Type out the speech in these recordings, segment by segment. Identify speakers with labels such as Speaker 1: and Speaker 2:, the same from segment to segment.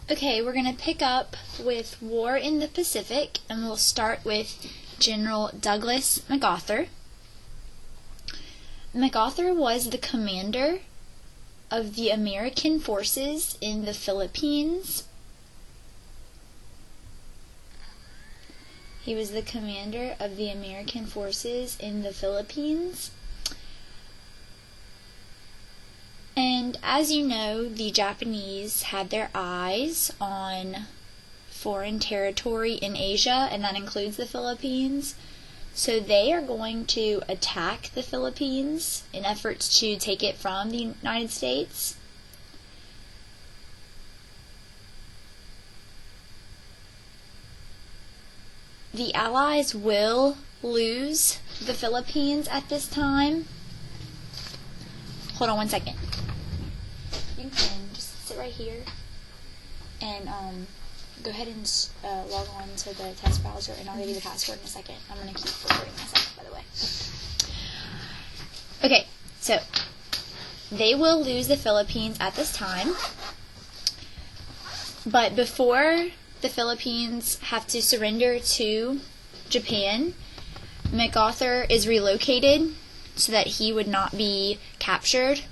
Speaker 1: Okay, we're going to pick up with War in the Pacific, and we'll start with General Douglas MacArthur. MacArthur was the commander of the American forces in the Philippines. He was the commander of the American forces in the Philippines. And as you know, the Japanese had their eyes on foreign territory in Asia, and that includes the Philippines. So they are going to attack the Philippines in efforts to take it from the United States. The Allies will lose the Philippines at this time. Hold on one second. You can just sit right here and go ahead and log on to the test browser, and I'll give you the password in a second. I'm going to keep recording myself, by the way. Okay, so they will lose the Philippines at this time, but before the Philippines have to surrender to Japan, MacArthur is relocated so that he would not be captured.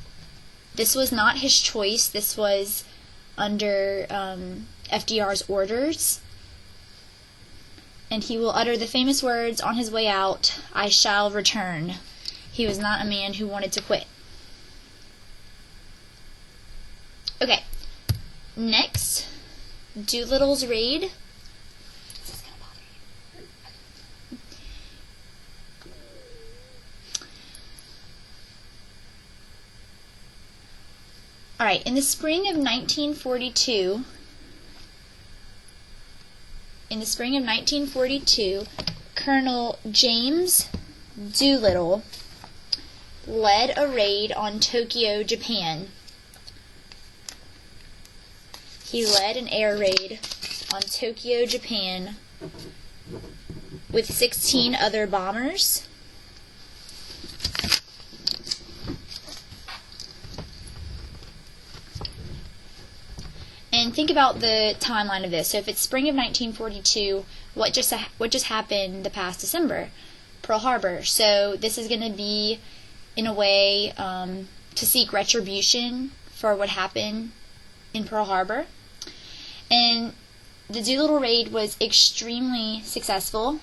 Speaker 1: This was not his choice. This was under FDR's orders. And he will utter the famous words on his way out, "I shall return." He was not a man who wanted to quit. Okay, next, Doolittles Raid. Alright, in the spring of 1942, Colonel James Doolittle led a raid on Tokyo, Japan. He led an air raid on Tokyo, Japan with 16 other bombers. And think about the timeline of this. So if it's spring of 1942, what just happened the past December? Pearl Harbor. So this is going to be, in a way, to seek retribution for what happened in Pearl Harbor. And the Doolittle Raid was extremely successful,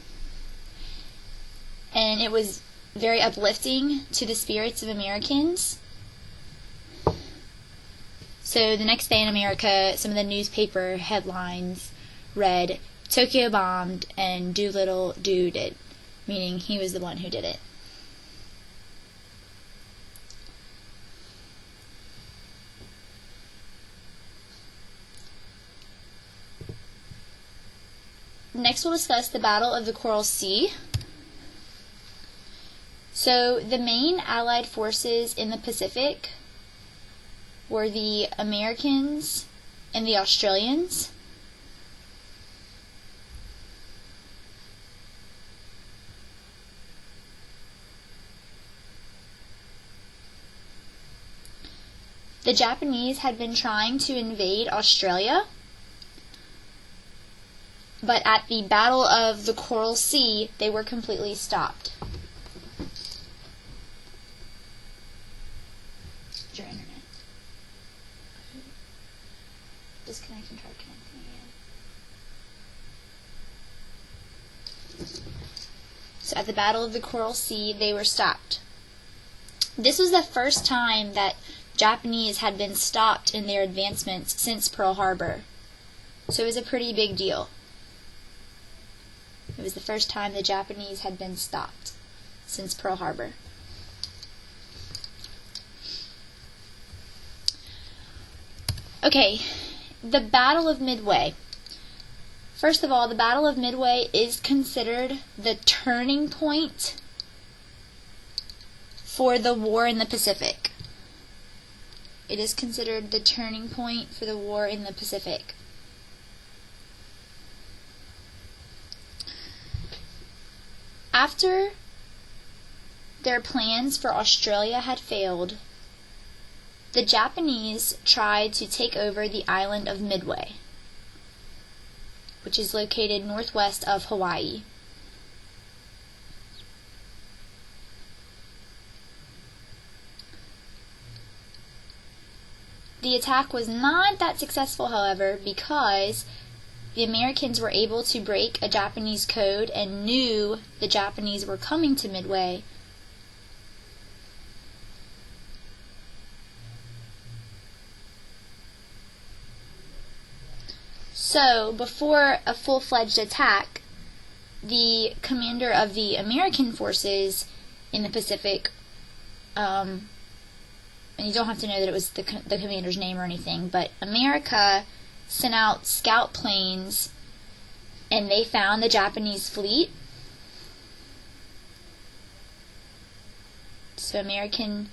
Speaker 1: and it was very uplifting to the spirits of Americans. So the next day in America, some of the newspaper headlines read, "Tokyo bombed and Doolittle did it," meaning he was the one who did it. Next we'll discuss the Battle of the Coral Sea. So the main Allied forces in the Pacific were the Americans and the Australians. The Japanese had been trying to invade Australia, but at the Battle of the Coral Sea, they were completely stopped. Your internet. Disconnect and try connecting again. So at the Battle of the Coral Sea, they were stopped. This was the first time that Japanese had been stopped in their advancements since Pearl Harbor. So it was a pretty big deal. It was the first time the Japanese had been stopped since Pearl Harbor. Okay, the Battle of Midway. First of all, the Battle of Midway is considered the turning point for the war in the Pacific. It is considered the turning point for the war in the Pacific. After their plans for Australia had failed, the Japanese tried to take over the island of Midway. which is located northwest of Hawaii. The attack was not that successful, however, because the Americans were able to break a Japanese code and knew the Japanese were coming to Midway. So, before a full-fledged attack, the commander of the American forces in the Pacific, and you don't have to know that it was the commander's name or anything, but America sent out scout planes, and they found the Japanese fleet. So American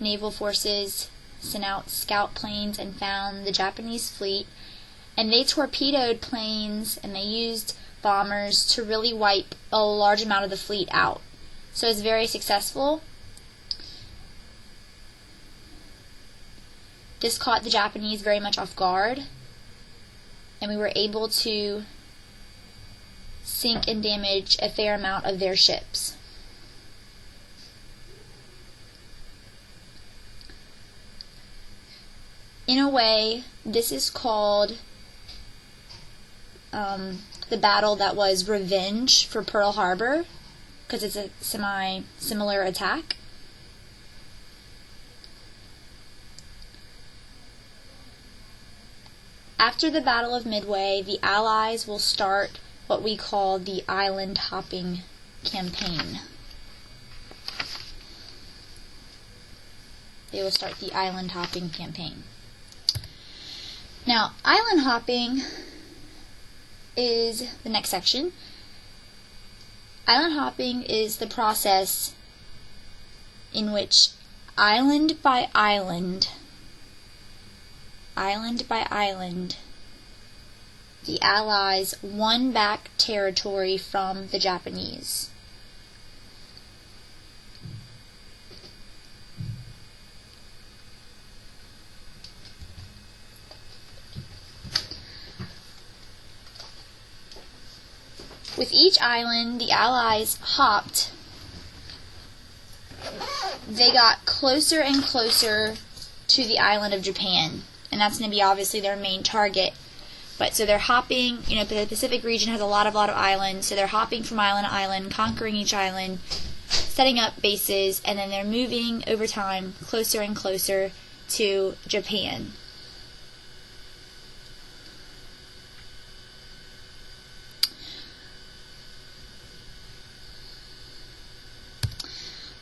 Speaker 1: naval forces sent out scout planes and found the Japanese fleet, and they torpedoed planes and they used bombers to really wipe a large amount of the fleet out. So it was very successful. This caught the Japanese very much off guard, and we were able to sink and damage a fair amount of their ships. In a way, this is called the battle that was revenge for Pearl Harbor, because it's a similar attack. After the Battle of Midway, the Allies will start what we call the island hopping campaign. They will start the island hopping campaign. Now, island hopping is the next section. Island hopping is the process in which island by island, the Allies won back territory from the Japanese. With each island the Allies hopped, they got closer and closer to the island of Japan. And that's going to be obviously their main target. But so they're hopping, the Pacific region has a lot of islands, so they're hopping from island to island, conquering each island, setting up bases, and then they're moving over time closer and closer to Japan.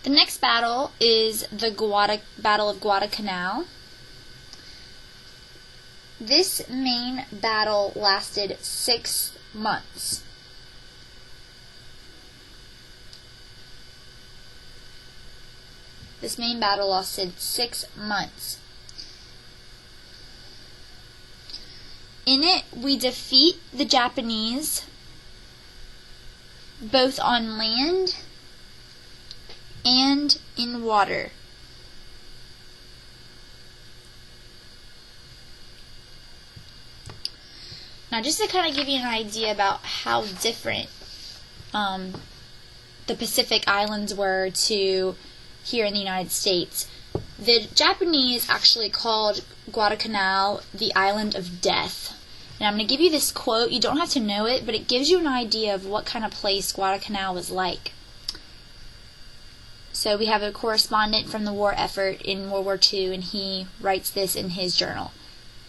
Speaker 1: The next battle is the Battle of Guadalcanal. This main battle lasted 6 months. This main battle lasted 6 months. In it, we defeat the Japanese both on land and in water. Now, just to kind of give you an idea about how different the Pacific Islands were to here in the United States, the Japanese actually called Guadalcanal the Island of Death. And I'm going to give you this quote. You don't have to know it, but it gives you an idea of what kind of place Guadalcanal was like. So we have a correspondent from the war effort in World War II, and he writes this in his journal.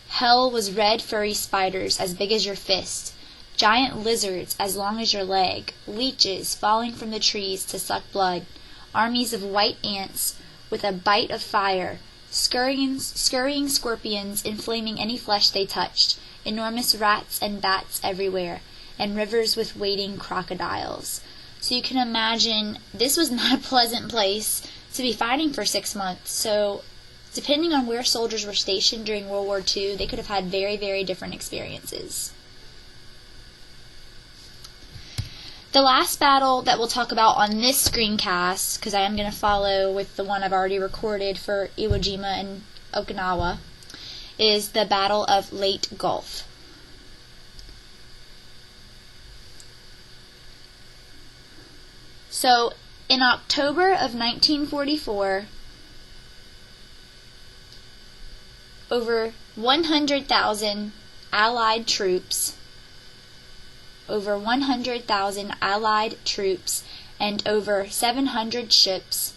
Speaker 1: Hell was red furry spiders as big as your fist, giant lizards as long as your leg, leeches falling from the trees to suck blood, armies of white ants with a bite of fire, scurrying scorpions inflaming any flesh they touched, enormous rats and bats everywhere, and rivers with wading crocodiles. So you can imagine this was not a pleasant place to be fighting for 6 months. So depending on where soldiers were stationed during World War II, they could have had very, very different experiences. The last battle that we'll talk about on this screencast, because I am going to follow with the one I've already recorded for Iwo Jima and Okinawa, is the Battle of Leyte Gulf. So in October of 1944, over 100,000 Allied troops and over 700 ships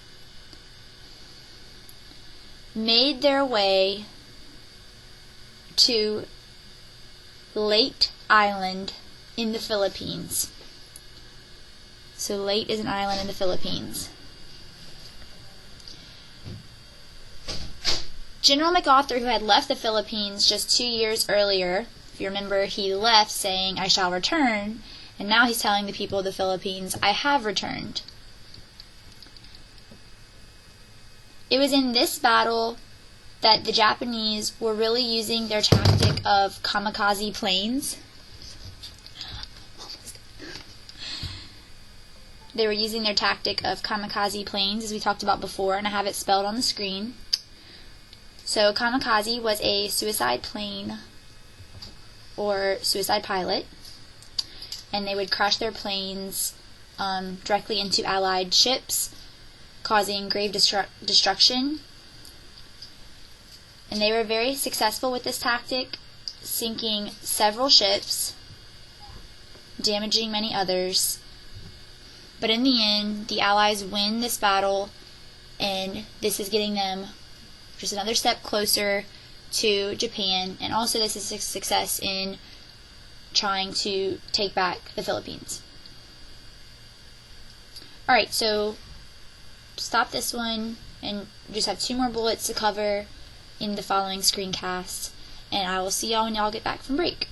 Speaker 1: made their way to Leyte Island in the Philippines. So Leyte is an island in the Philippines. General MacArthur, who had left the Philippines just 2 years earlier, if you remember, he left saying, "I shall return," and now he's telling the people of the Philippines, "I have returned." It was in this battle that the Japanese were really using their tactic of kamikaze planes. They were using their tactic of kamikaze planes, as we talked about before, and I have it spelled on the screen. So kamikaze was a suicide plane or suicide pilot, and they would crash their planes directly into Allied ships, causing grave destruction. And they were very successful with this tactic, sinking several ships, damaging many others. But in the end, the Allies win this battle, and this is getting them just another step closer to Japan, and also this is a success in trying to take back the Philippines. Alright, so stop this one, and just have 2 more bullets to cover in the following screencast, and I will see y'all when y'all get back from break.